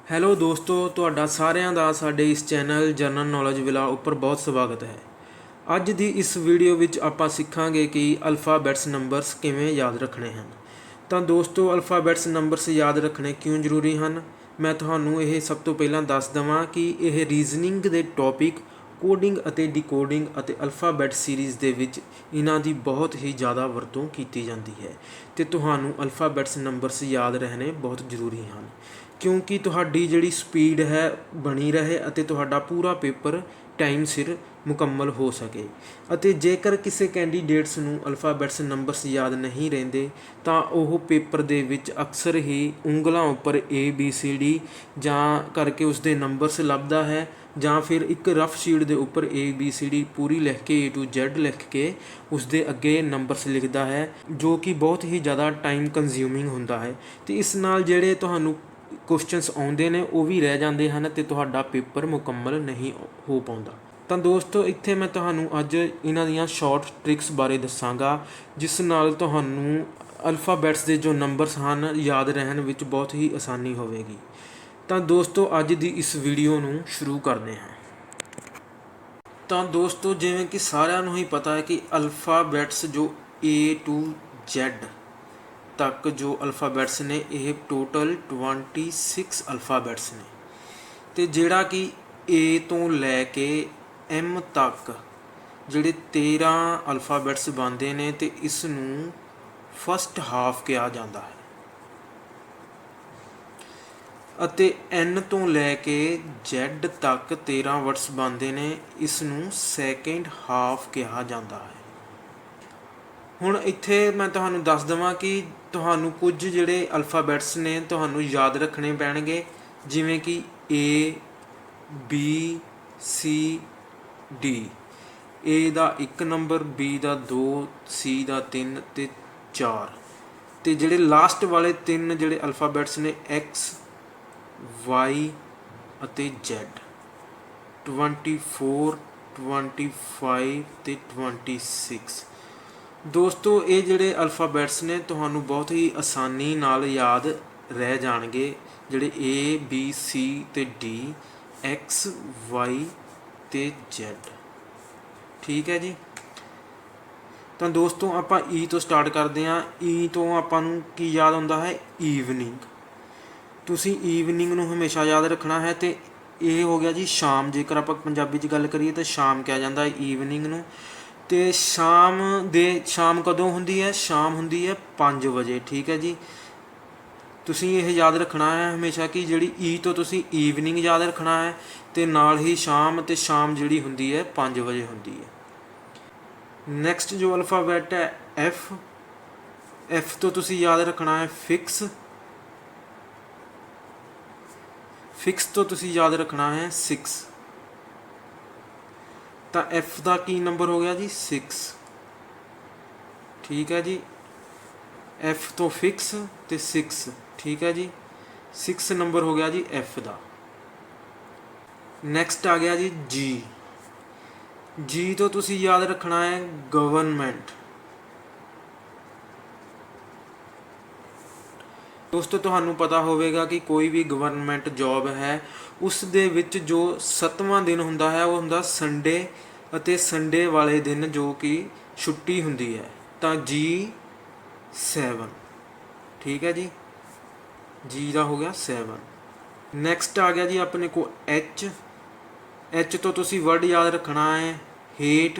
Hello ਦੋਸਤੋ, ਤੁਹਾਡਾ ਸਾਰਿਆਂ ਦਾ ਸਾਡੇ ਇਸ ਚੈਨਲ ਜਨਰਲ ਨੌਲੇਜ ਵਿਲਾ ਉੱਪਰ ਬਹੁਤ ਸਵਾਗਤ ਹੈ। ਅੱਜ ਦੀ ਇਸ ਵੀਡੀਓ ਵਿੱਚ ਆਪਾਂ ਸਿੱਖਾਂਗੇ ਕਿ ਅਲਫਾਬੈਟਸ ਨੰਬਰਸ ਕਿਵੇਂ ਯਾਦ ਰੱਖਣੇ ਹਨ। ਤਾਂ ਦੋਸਤੋ, ਅਲਫਾਬੈਟਸ ਨੰਬਰਸ ਯਾਦ ਰੱਖਣੇ ਕਿਉਂ ਜ਼ਰੂਰੀ ਹਨ, ਮੈਂ ਤੁਹਾਨੂੰ ਇਹ ਸਭ ਤੋਂ ਪਹਿਲਾਂ ਦੱਸ ਦੇਵਾਂ ਕਿ ਇਹ ਰੀਜ਼ਨਿੰਗ ਦੇ ਟੌਪਿਕ ਕੋਡਿੰਗ ਅਤੇ ਡੀਕੋਡਿੰਗ ਅਤੇ ਅਲਫਾਬੈਟ ਸੀਰੀਜ਼ ਦੇ ਵਿੱਚ ਇਹਨਾਂ ਦੀ ਬਹੁਤ ਹੀ ਜ਼ਿਆਦਾ ਵਰਤੋਂ ਕੀਤੀ ਜਾਂਦੀ ਹੈ ਅਤੇ ਤੁਹਾਨੂੰ ਅਲਫਾਬੈਟਸ ਨੰਬਰਸ ਯਾਦ ਰਹਿਣੇ ਬਹੁਤ ਜ਼ਰੂਰੀ ਹਨ, ਕਿਉਂਕਿ ਤੁਹਾਡੀ ਜਿਹੜੀ ਸਪੀਡ ਹੈ ਬਣੀ ਰਹੇ ਅਤੇ ਤੁਹਾਡਾ ਪੂਰਾ ਪੇਪਰ ਟਾਈਮ ਸਿਰ ਮੁਕੰਮਲ ਹੋ ਸਕੇ। ਅਤੇ ਜੇਕਰ ਕਿਸੇ ਕੈਂਡੀਡੇਟਸ ਨੂੰ ਅਲਫਾਬੈਟਸ ਨੰਬਰਸ ਯਾਦ ਨਹੀਂ ਰਹਿੰਦੇ ਤਾਂ ਉਹ ਪੇਪਰ ਦੇ ਵਿੱਚ ਅਕਸਰ ਹੀ ਉਂਗਲਾਂ ਉੱਪਰ ABCD ਜਾਂ ਕਰਕੇ ਉਸਦੇ ਨੰਬਰਸ ਲੱਭਦਾ ਹੈ, ਜਾਂ ਫਿਰ ਇੱਕ ਰਫ ਸ਼ੀਟ ਦੇ ਉੱਪਰ ABCD ਪੂਰੀ ਲਿਖ ਕੇ A to Z ਲਿਖ ਕੇ ਉਸਦੇ ਅੱਗੇ ਨੰਬਰਸ ਲਿਖਦਾ ਹੈ, ਜੋ ਕਿ ਬਹੁਤ ਹੀ ਜ਼ਿਆਦਾ ਟਾਈਮ ਕੰਜ਼ਿਊਮਿੰਗ ਹੁੰਦਾ ਹੈ। ਅਤੇ ਇਸ ਨਾਲ ਜਿਹੜੇ ਤੁਹਾਨੂੰ ਕੁਐਸਚਨਸ ਆਉਂਦੇ ਨੇ ਉਹ ਵੀ ਰਹਿ ਜਾਂਦੇ ਹਨ ਅਤੇ ਤੁਹਾਡਾ ਪੇਪਰ ਮੁਕੰਮਲ ਨਹੀਂ ਹੋ ਪਾਉਂਦਾ। ਤਾਂ ਦੋਸਤੋ, ਇੱਥੇ ਮੈਂ ਤੁਹਾਨੂੰ ਅੱਜ ਇਹਨਾਂ ਦੀਆਂ ਸ਼ਾਰਟ ਟ੍ਰਿਕਸ ਬਾਰੇ ਦੱਸਾਂਗਾ, ਜਿਸ ਨਾਲ ਤੁਹਾਨੂੰ ਅਲਫਾਬੈਟਸ ਦੇ ਜੋ ਨੰਬਰਸ ਹਨ ਯਾਦ ਰਹਿਣ ਵਿੱਚ ਬਹੁਤ ਹੀ ਆਸਾਨੀ ਹੋਵੇਗੀ। ਤਾਂ ਦੋਸਤੋ, ਅੱਜ ਦੀ ਇਸ ਵੀਡੀਓ ਨੂੰ ਸ਼ੁਰੂ ਕਰਦੇ ਹਾਂ। ਤਾਂ ਦੋਸਤੋ, ਜਿਵੇਂ ਕਿ ਸਾਰਿਆਂ ਨੂੰ ਹੀ ਪਤਾ ਹੈ ਕਿ ਅਲਫਾਬੈਟਸ ਜੋ A to Z ਤੱਕ ਜੋ ਅਲਫਾਬੈਟਸ ਨੇ ਇਹ ਟੋਟਲ 26 ਅਲਫਾਬੈਟਸ ਨੇ, ਅਤੇ ਜਿਹੜਾ ਕਿ A ਤੋਂ ਲੈ ਕੇ M ਤੱਕ ਜਿਹੜੇ 13 ਅਲਫਾਬੈਟਸ ਬਣਦੇ ਨੇ ਅਤੇ ਇਸ ਨੂੰ ਫਸਟ ਹਾਫ ਕਿਹਾ ਜਾਂਦਾ ਹੈ, ਅਤੇ N ਤੋਂ ਲੈ ਕੇ Z ਤੱਕ 13 ਵਰਡਸ ਬਣਦੇ ਨੇ, ਇਸ ਨੂੰ ਸੈਕਿੰਡ ਹਾਫ ਕਿਹਾ ਜਾਂਦਾ ਹੈ। ਹੁਣ ਇੱਥੇ ਮੈਂ ਤੁਹਾਨੂੰ ਦੱਸ ਦੇਵਾਂ ਕਿ ਤੁਹਾਨੂੰ ਕੁਝ ਜਿਹੜੇ ਅਲਫਾਬੈਟਸ ਨੇ ਤੁਹਾਨੂੰ ਯਾਦ ਰੱਖਣੇ ਪੈਣਗੇ, ਜਿਵੇਂ ਕਿ A B C D। A the 1 number, B the 2, C ਦਾ 3 ਅਤੇ 4, ਅਤੇ ਜਿਹੜੇ ਲਾਸਟ ਵਾਲੇ 3 ਜਿਹੜੇ ਅਲਫਾਬੈਟਸ ਨੇ X Y ਅਤੇ Z, 24 25 ਅਤੇ 26। ਦੋਸਤੋ, ਇਹ ਜਿਹੜੇ ਅਲਫਾਬੈਟਸ ਨੇ ਤੁਹਾਨੂੰ ਬਹੁਤ ਹੀ ਆਸਾਨੀ ਨਾਲ ਯਾਦ ਰਹਿ ਜਾਣਗੇ, ਜਿਹੜੇ A B C ਅਤੇ D, X Y ਅਤੇ Z। ਠੀਕ ਹੈ ਜੀ। ਤਾਂ ਦੋਸਤੋ, ਆਪਾਂ E ਤੋਂ ਸਟਾਰਟ ਕਰਦੇ ਹਾਂ। E ਤੋਂ ਆਪਾਂ ਨੂੰ ਕੀ ਯਾਦ ਆਉਂਦਾ ਹੈ? ਈਵਨਿੰਗ। ਤੁਸੀਂ ਈਵਨਿੰਗ ਨੂੰ ਹਮੇਸ਼ਾ ਯਾਦ ਰੱਖਣਾ ਹੈ। ਅਤੇ ਇਹ ਹੋ ਗਿਆ ਜੀ ਸ਼ਾਮ। ਜੇਕਰ ਆਪਾਂ ਪੰਜਾਬੀ 'ਚ ਗੱਲ ਕਰੀਏ ਤਾਂ ਸ਼ਾਮ ਕਿਹਾ ਜਾਂਦਾ ਹੈ ਈਵਨਿੰਗ ਨੂੰ। ਅਤੇ ਸ਼ਾਮ ਕਦੋਂ ਹੁੰਦੀ ਹੈ? ਸ਼ਾਮ ਹੁੰਦੀ ਹੈ 5 ਵਜੇ। ਠੀਕ ਹੈ ਜੀ। ਤੁਸੀਂ ਇਹ ਯਾਦ ਰੱਖਣਾ ਹੈ ਹਮੇਸ਼ਾ ਕਿ ਜਿਹੜੀ E ਤੋਂ ਤੁਸੀਂ ਈਵਨਿੰਗ ਯਾਦ ਰੱਖਣਾ ਹੈ, ਅਤੇ ਨਾਲ ਹੀ ਸ਼ਾਮ, ਅਤੇ ਸ਼ਾਮ ਜਿਹੜੀ ਹੁੰਦੀ ਹੈ 5 ਵਜੇ ਹੁੰਦੀ ਹੈ। ਨੈਕਸਟ ਜੋ ਅਲਫਾਬੈਟ ਹੈ F। F ਤੋਂ ਤੁਸੀਂ ਯਾਦ ਰੱਖਣਾ ਹੈ ਫਿਕਸ। ਫਿਕਸ ਤੋਂ ਤੁਸੀਂ ਯਾਦ ਰੱਖਣਾ ਹੈ 6। ਤਾਂ F ਦਾ ਕੀ ਨੰਬਰ ਹੋ ਗਿਆ ਜੀ? 6। ਠੀਕ ਹੈ ਜੀ। F ਤੋਂ ਫਿਕਸ ਅਤੇ 6। ਠੀਕ ਹੈ ਜੀ। 6 ਨੰਬਰ ਹੋ ਗਿਆ ਜੀ F ਦਾ। ਨੈਕਸਟ ਆ ਗਿਆ ਜੀ G। G ਤੋਂ ਤੁਸੀਂ ਯਾਦ ਰੱਖਣਾ ਹੈ ਗਵਰਨਮੈਂਟ। ਦੋਸਤੋ, ਤੁਹਾਨੂੰ ਪਤਾ ਹੋਵੇਗਾ ਕਿ ਕੋਈ ਵੀ ਗਵਰਨਮੈਂਟ ਜੋਬ ਹੈ ਉਸ ਦੇ ਵਿੱਚ ਜੋ 7ਵਾਂ ਦਿਨ ਹੁੰਦਾ ਹੈ ਉਹ ਹੁੰਦਾ ਸੰਡੇ, ਅਤੇ ਸੰਡੇ ਵਾਲੇ ਦਿਨ ਜੋ ਕਿ ਛੁੱਟੀ ਹੁੰਦੀ ਹੈ। ਤਾਂ G7। ਠੀਕ ਹੈ ਜੀ। G ਦਾ ਹੋ ਗਿਆ 7। ਨੈਕਸਟ ਆ ਗਿਆ ਜੀ ਆਪਣੇ ਕੋਲ H। H ਤੋਂ ਤੁਸੀਂ ਵਰਡ ਯਾਦ ਰੱਖਣਾ ਹੈ ਹੇਟ।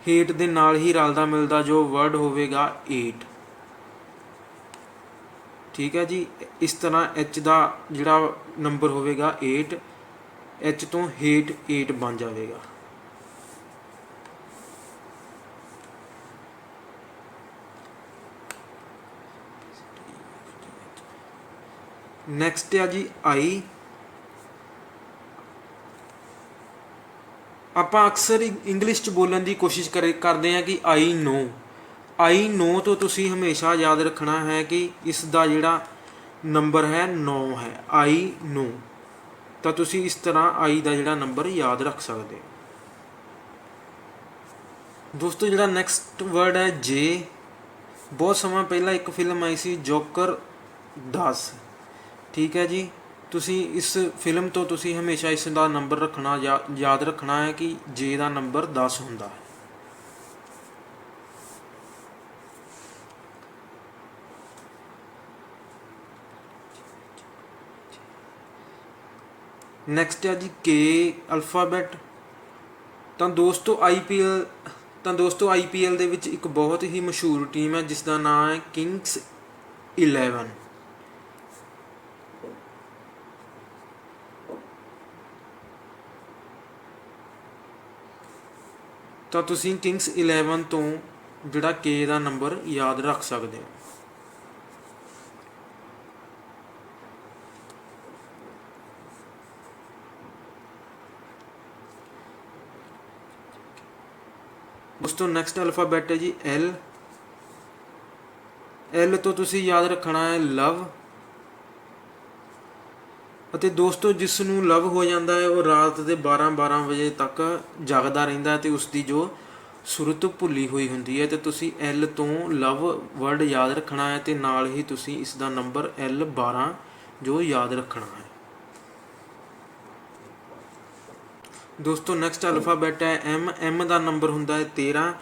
ਹੇਟ ਦੇ ਨਾਲ ਹੀ ਰਲਦਾ ਮਿਲਦਾ ਜੋ ਵਰਡ ਹੋਵੇਗਾ 8। ਠੀਕ ਹੈ ਜੀ। ਇਸ ਤਰ੍ਹਾਂ H ਦਾ ਜਿਹੜਾ ਨੰਬਰ ਹੋਵੇਗਾ 8। H ਤੋਂ ਹੇਟ 8 ਬਣ ਜਾਵੇਗਾ। ਨੈਕਸਟ ਆ ਜੀ I। ਆਪਾਂ ਅਕਸਰ ਇੰਗਲਿਸ਼ 'ਚ ਬੋਲਣ ਦੀ ਕੋਸ਼ਿਸ਼ ਕਰਦੇ ਹਾਂ ਕਿ I know। I know ਤੋਂ ਤੁਸੀਂ ਹਮੇਸ਼ਾ ਯਾਦ ਰੱਖਣਾ ਹੈ ਕਿ ਇਸ ਦਾ ਜਿਹੜਾ ਨੰਬਰ ਹੈ 9 ਹੈ। I know। ਤਾਂ ਤੁਸੀਂ ਇਸ ਤਰ੍ਹਾਂ I ਦਾ ਜਿਹੜਾ ਨੰਬਰ ਯਾਦ ਰੱਖ ਸਕਦੇ ਹੋ। ਦੋਸਤੋ, ਜਿਹੜਾ ਨੈਕਸਟ ਵਰਡ ਹੈ J। ਬਹੁਤ ਸਮਾਂ ਪਹਿਲਾਂ ਇੱਕ ਫਿਲਮ ਆਈ ਸੀ ਜੋਕਰ 10। ਠੀਕ ਹੈ ਜੀ। ਤੁਸੀਂ ਇਸ ਫਿਲਮ ਤੋਂ ਤੁਸੀਂ ਹਮੇਸ਼ਾ ਇਸ ਦਾ ਨੰਬਰ ਰੱਖਣਾ ਯਾਦ ਰੱਖਣਾ ਹੈ ਕਿ ਜੇ ਦਾ ਨੰਬਰ 10 ਹੁੰਦਾ ਹੈ। ਨੈਕਸਟ ਹੈ ਜੀ ਕੇ ਅਲਫਾਬੈਟ। ਤਾਂ ਦੋਸਤੋ ਆਈਪੀਐਲ ਦੇ ਵਿੱਚ ਇੱਕ ਬਹੁਤ ਹੀ ਮਸ਼ਹੂਰ ਟੀਮ ਹੈ ਜਿਸ ਦਾ ਨਾਮ ਹੈ ਕਿੰਗਸ 11। ਤਾਂ ਤੁਸੀਂ ਕਿੰਗਸ 11 ਤੋਂ ਜਿਹੜਾ ਕੇ ਦਾ ਨੰਬਰ ਯਾਦ ਰੱਖ ਸਕਦੇ ਹੋ। ਦੋਸਤੋ ਨੈਕਸਟ ਅਲਫਾਬੈਟ ਹੈ ਜੀ ਐਲ। ਐਲ ਤੋਂ ਤੁਸੀਂ ਯਾਦ ਰੱਖਣਾ ਹੈ ਲਵ। ਅਤੇ ਦੋਸਤੋ ਜਿਸ ਨੂੰ ਲਵ ਹੋ ਜਾਂਦਾ ਹੈ ਉਹ ਰਾਤ ਦੇ 12 ਵਜੇ ਤੱਕ ਜਾਗਦਾ ਰਹਿੰਦਾ ਹੈ ਅਤੇ ਉਸਦੀ ਜੋ ਸੁਰਤ ਭੁੱਲੀ ਹੋਈ ਹੁੰਦੀ ਹੈ। ਅਤੇ ਤੁਸੀਂ ਐਲ ਤੋਂ ਲਵ ਵਰਡ ਯਾਦ ਰੱਖਣਾ ਹੈ ਅਤੇ ਨਾਲ ਹੀ ਤੁਸੀਂ ਇਸ ਦਾ ਨੰਬਰ L12 ਜੋ ਯਾਦ ਰੱਖਣਾ ਹੈ। ਦੋਸਤੋ ਨੈਕਸਟ ਅਲਫਾਬੈਟ ਹੈ ਐਮ। ਐਮ ਦਾ ਨੰਬਰ ਹੁੰਦਾ ਹੈ 13।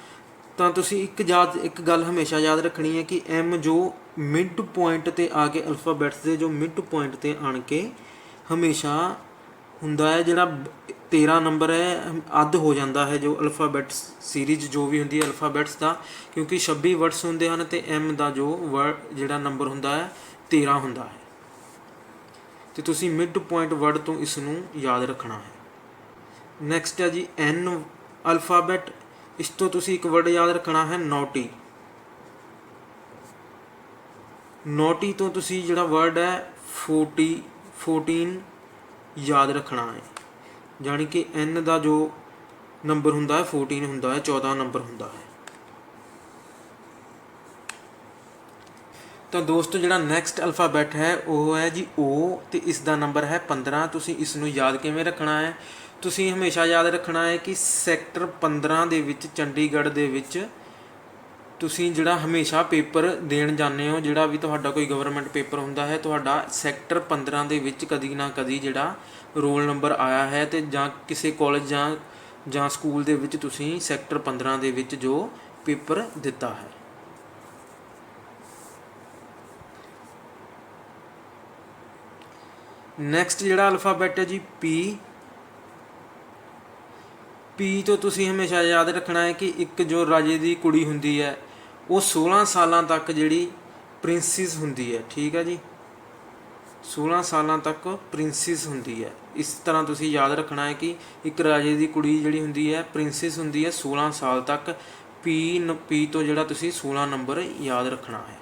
ਤਾਂ ਤੁਸੀਂ ਇੱਕ ਗੱਲ ਹਮੇਸ਼ਾ ਯਾਦ ਰੱਖਣੀ ਹੈ ਕਿ ਐਮ ਜੋ ਮਿਡ ਪੁਆਇੰਟ 'ਤੇ ਆ ਕੇ ਅਲਫਾਬੈਟਸ ਦੇ ਜੋ ਮਿਡ ਪੁਆਇੰਟ 'ਤੇ ਆਣ ਕੇ ਹਮੇਸ਼ਾ ਹੁੰਦਾ ਹੈ, ਜਿਹੜਾ 13 ਨੰਬਰ ਹੈ ਅੱਧ ਹੋ ਜਾਂਦਾ ਹੈ ਜੋ ਅਲਫਾਬੈਟਸ ਸੀਰੀਜ਼ ਜੋ ਵੀ ਹੁੰਦੀ ਹੈ ਅਲਫਾਬੈਟਸ ਦਾ, ਕਿਉਂਕਿ 26 ਵਰਡਸ ਹੁੰਦੇ ਹਨ ਅਤੇ ਐਮ ਦਾ ਜੋ ਜਿਹੜਾ ਨੰਬਰ ਹੁੰਦਾ ਹੈ 13 ਹੁੰਦਾ ਹੈ। ਅਤੇ ਤੁਸੀਂ ਮਿਡ ਪੁਆਇੰਟ ਵਰਡ ਤੋਂ ਇਸ ਨੂੰ ਯਾਦ ਰੱਖਣਾ ਹੈ। ਨੈਕਸਟ ਹੈ ਜੀ ਐਨ ਅਲਫਾਬੈਟ। ਇਸ ਤੋਂ ਤੁਸੀਂ ਇੱਕ ਵਰਡ ਯਾਦ ਰੱਖਣਾ ਹੈ ਨੋਟੀ। ਨੋਟੀ ਤੋਂ ਤੁਸੀਂ ਜਿਹੜਾ ਵਰਡ ਹੈ 14 ਯਾਦ ਰੱਖਣਾ ਹੈ, ਜਾਣੀ ਕਿ ਐਨ ਦਾ ਜੋ ਨੰਬਰ ਹੁੰਦਾ ਹੈ 14 ਹੁੰਦਾ ਹੈ, 14 ਨੰਬਰ ਹੁੰਦਾ ਹੈ। ਤਾਂ ਦੋਸਤੋ ਜਿਹੜਾ ਨੈਕਸਟ ਅਲਫਾਬੈਟ ਹੈ ਉਹ ਹੈ ਜੀ ਓ ਅਤੇ ਇਸ ਦਾ ਨੰਬਰ ਹੈ 15। ਤੁਸੀਂ ਇਸ ਨੂੰ ਯਾਦ ਕਿਵੇਂ ਰੱਖਣਾ ਹੈ? ਤੁਸੀਂ ਹਮੇਸ਼ਾ ਯਾਦ ਰੱਖਣਾ ਹੈ ਕਿ ਸੈਕਟਰ 15 ਦੇ ਵਿੱਚ ਚੰਡੀਗੜ੍ਹ ਦੇ ਵਿੱਚ ਤੁਸੀਂ ਜਿਹੜਾ ਹਮੇਸ਼ਾ ਪੇਪਰ ਦੇਣ ਜਾਂਦੇ ਹੋ, ਜਿਹੜਾ ਵੀ ਤੁਹਾਡਾ ਕੋਈ ਗਵਰਨਮੈਂਟ ਪੇਪਰ ਹੁੰਦਾ ਹੈ, ਤੁਹਾਡਾ ਸੈਕਟਰ 15 ਦੇ ਵਿੱਚ ਕਦੀ ਨਾ ਕਦੀ ਜਿਹੜਾ ਰੋਲ ਨੰਬਰ ਆਇਆ ਹੈ ਅਤੇ ਜਾਂ ਕਿਸੇ ਕਾਲਜ ਜਾਂ ਸਕੂਲ ਦੇ ਵਿੱਚ ਤੁਸੀਂ ਸੈਕਟਰ 15 ਦੇ ਵਿੱਚ ਜੋ ਪੇਪਰ ਦਿੱਤਾ ਹੈ। ਨੈਕਸਟ ਜਿਹੜਾ ਅਲਫਾਬੈਟ ਹੈ ਜੀ ਪੀ। ਪੀ ਤੋਂ ਤੁਸੀਂ ਹਮੇਸ਼ਾ ਯਾਦ ਰੱਖਣਾ ਹੈ ਕਿ ਇੱਕ ਜੋ ਰਾਜੇ ਦੀ ਕੁੜੀ ਹੁੰਦੀ ਹੈ ਉਹ 16 ਸਾਲਾਂ ਤੱਕ ਜਿਹੜੀ ਪ੍ਰਿੰਸਿਸ ਹੁੰਦੀ ਹੈ, ਠੀਕ ਹੈ ਜੀ, 16 ਸਾਲਾਂ ਤੱਕ ਪ੍ਰਿੰਸਿਸ ਹੁੰਦੀ ਹੈ। ਇਸ ਤਰ੍ਹਾਂ ਤੁਸੀਂ ਯਾਦ ਰੱਖਣਾ ਹੈ ਕਿ ਇੱਕ ਰਾਜੇ ਦੀ ਕੁੜੀ ਜਿਹੜੀ ਹੁੰਦੀ ਹੈ ਪ੍ਰਿੰਸਿਸ ਹੁੰਦੀ ਹੈ 16 ਸਾਲ ਤੱਕ। ਪੀ ਤੋਂ ਜਿਹੜਾ ਤੁਸੀਂ 16 ਨੰਬਰ ਯਾਦ ਰੱਖਣਾ ਹੈ।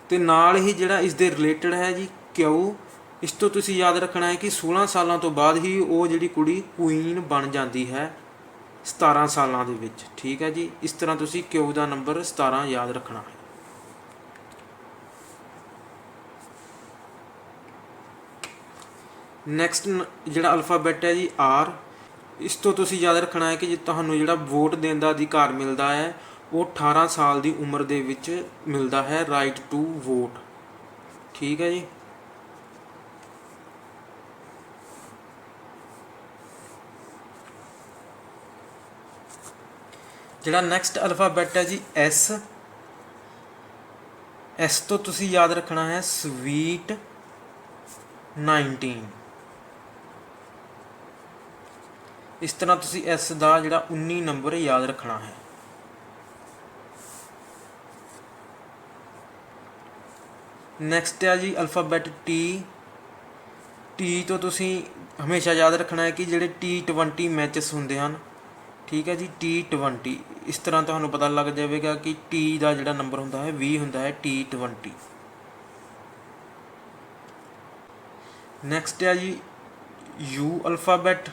ਅਤੇ ਨਾਲ ਹੀ ਜਿਹੜਾ ਇਸ ਦੇ ਰਿਲੇਟਡ ਹੈ ਜੀ ਕਿਊ। ਇਸ ਤੋਂ ਤੁਸੀਂ ਯਾਦ ਰੱਖਣਾ ਹੈ ਕਿ 16 ਸਾਲਾਂ ਤੋਂ ਬਾਅਦ ਹੀ ਉਹ ਜਿਹੜੀ ਕੁੜੀ ਕੁਈਨ ਬਣ ਜਾਂਦੀ ਹੈ 17 ਸਾਲਾਂ ਦੇ ਵਿੱਚ, ਠੀਕ ਹੈ ਜੀ। ਇਸ ਤਰ੍ਹਾਂ ਤੁਸੀਂ ਕਿਊ ਦਾ ਨੰਬਰ 17 ਯਾਦ ਰੱਖਣਾ ਹੈ। ਨੈਕਸਟ ਜਿਹੜਾ ਅਲਫਾਬੈਟ ਹੈ ਜੀ ਆਰ। ਇਸ ਤੋਂ ਤੁਸੀਂ ਯਾਦ ਰੱਖਣਾ ਹੈ ਕਿ ਜੇ ਤੁਹਾਨੂੰ ਜਿਹੜਾ ਵੋਟ ਦੇਣ ਦਾ ਅਧਿਕਾਰ ਮਿਲਦਾ ਹੈ ਉਹ 18 ਸਾਲ ਦੀ ਉਮਰ ਦੇ ਵਿੱਚ ਮਿਲਦਾ ਹੈ, ਰਾਈਟ ਟੂ ਵੋਟ, ਠੀਕ ਹੈ ਜੀ। ਜਿਹੜਾ ਨੈਕਸਟ ਅਲਫਾਬੈਟ ਹੈ ਜੀ ਐਸ। ਐਸ ਤੋਂ ਤੁਸੀਂ ਯਾਦ ਰੱਖਣਾ ਹੈ ਸਵੀਟ 19। ਇਸ ਤਰ੍ਹਾਂ ਤੁਸੀਂ ਐਸ ਦਾ ਜਿਹੜਾ 19 ਨੰਬਰ ਯਾਦ ਰੱਖਣਾ ਹੈ। ਨੈਕਸਟ ਹੈ ਜੀ ਅਲਫਾਬੈਟ ਟੀ। ਟੀ ਤੋਂ ਤੁਸੀਂ ਹਮੇਸ਼ਾ ਯਾਦ ਰੱਖਣਾ ਹੈ ਕਿ ਜਿਹੜੇ T20 ਮੈਚਸ ਹੁੰਦੇ ਹਨ, ਠੀਕ ਹੈ ਜੀ, T20। ਇਸ ਤਰ੍ਹਾਂ ਤੁਹਾਨੂੰ ਪਤਾ ਲੱਗ ਜਾਵੇਗਾ ਕਿ ਟੀ ਦਾ ਜਿਹੜਾ ਨੰਬਰ ਹੁੰਦਾ ਹੈ 20 ਹੁੰਦਾ ਹੈ, T20। ਨੈਕਸਟ ਹੈ ਜੀ ਯੂ ਅਲਫਾਬੈਟ।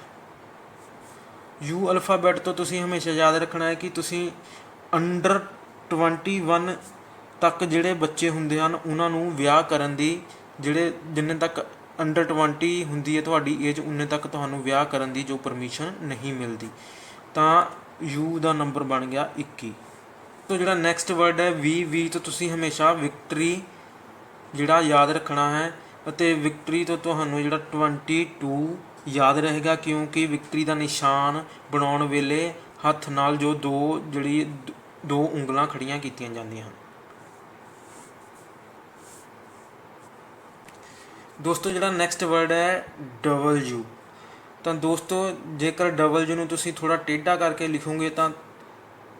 ਯੂ ਅਲਫਾਬੈਟ ਤੋਂ ਤੁਸੀਂ ਹਮੇਸ਼ਾ ਯਾਦ ਰੱਖਣਾ ਹੈ ਕਿ ਤੁਸੀਂ ਅੰਡਰ 21 ਤੱਕ ਜਿਹੜੇ ਬੱਚੇ ਹੁੰਦੇ ਹਨ ਉਹਨਾਂ ਨੂੰ ਵਿਆਹ ਕਰਨ ਦੀ ਜਿੰਨੇ ਤੱਕ ਅੰਡਰ 20 ਹੁੰਦੀ ਹੈ ਤੁਹਾਡੀ ਏਜ, ਉਨੇ ਤੱਕ ਤੁਹਾਨੂੰ ਵਿਆਹ ਕਰਨ ਦੀ ਜੋ ਪਰਮਿਸ਼ਨ ਨਹੀਂ ਮਿਲਦੀ। ਤਾਂ ਯੂ ਦਾ ਨੰਬਰ ਬਣ ਗਿਆ 21। ਤੋਂ ਜਿਹੜਾ ਨੈਕਸਟ ਵਰਡ ਹੈ ਵੀ ਤੋਂ ਤੁਸੀਂ ਹਮੇਸ਼ਾ ਵਿਕਟਰੀ ਜਿਹੜਾ ਯਾਦ ਰੱਖਣਾ ਹੈ ਅਤੇ ਵਿਕਟਰੀ ਤੋਂ ਤੁਹਾਨੂੰ ਜਿਹੜਾ 22 ਯਾਦ ਰਹੇਗਾ, ਕਿਉਂਕਿ ਵਿਕਟਰੀ ਦਾ ਨਿਸ਼ਾਨ ਬਣਾਉਣ ਵੇਲੇ ਹੱਥ ਨਾਲ ਜੋ ਦੋ ਉਂਗਲਾਂ ਖੜੀਆਂ ਕੀਤੀਆਂ ਜਾਂਦੀਆਂ ਹਨ। ਦੋਸਤੋ ਜਿਹੜਾ ਨੈਕਸਟ ਵਰਡ ਹੈ W। ਤਾਂ ਦੋਸਤੋ ਜੇਕਰ W ਨੂੰ ਤੁਸੀਂ ਥੋੜ੍ਹਾ ਟੇਢਾ ਕਰਕੇ ਲਿਖੋਗੇ ਤਾਂ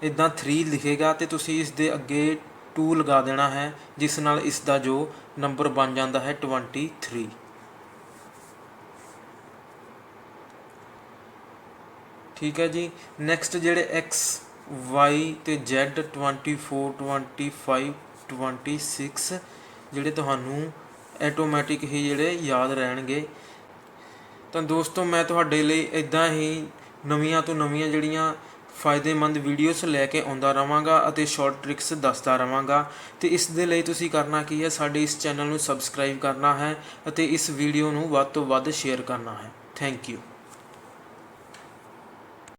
ਇੱਦਾਂ 3 ਲਿਖੇਗਾ ਅਤੇ ਤੁਸੀਂ ਇਸ ਦੇ ਅੱਗੇ 2 ਲਗਾ ਦੇਣਾ ਹੈ, ਜਿਸ ਨਾਲ ਇਸ ਦਾ ਜੋ ਨੰਬਰ ਬਣ ਜਾਂਦਾ ਹੈ 23। ਠੀਕ ਹੈ ਜੀ। ਨੈਕਸਟ ਜਿਹੜੇ X Y ਅਤੇ Z 24 25 26 ਜਿਹੜੇ ਤੁਹਾਨੂੰ ਆਟੋਮੈਟਿਕ ਹੀ ਜਿਹੜੇ ਯਾਦ ਰਹਿਣਗੇ। ਤਾਂ ਦੋਸਤੋ ਮੈਂ ਤੁਹਾਡੇ ਲਈ ਇੱਦਾਂ ਹੀ ਨਵੀਆਂ ਤੋਂ ਨਵੀਆਂ ਜਿਹੜੀਆਂ ਫਾਇਦੇਮੰਦ ਵੀਡੀਓਜ਼ ਲੈ ਕੇ ਆਉਂਦਾ ਰਹਾਂਗਾ ਅਤੇ ਸ਼ਾਰਟ ਟ੍ਰਿਕਸ ਦੱਸਦਾ ਰਹਾਂਗਾ। ਅਤੇ ਇਸ ਦੇ ਲਈ ਤੁਸੀਂ ਕਰਨਾ ਕੀ ਹੈ, ਸਾਡੇ ਇਸ ਚੈਨਲ ਨੂੰ ਸਬਸਕ੍ਰਾਈਬ ਕਰਨਾ ਹੈ ਅਤੇ ਇਸ ਵੀਡੀਓ ਨੂੰ ਵੱਧ ਤੋਂ ਵੱਧ ਸ਼ੇਅਰ ਕਰਨਾ ਹੈ। Thank you.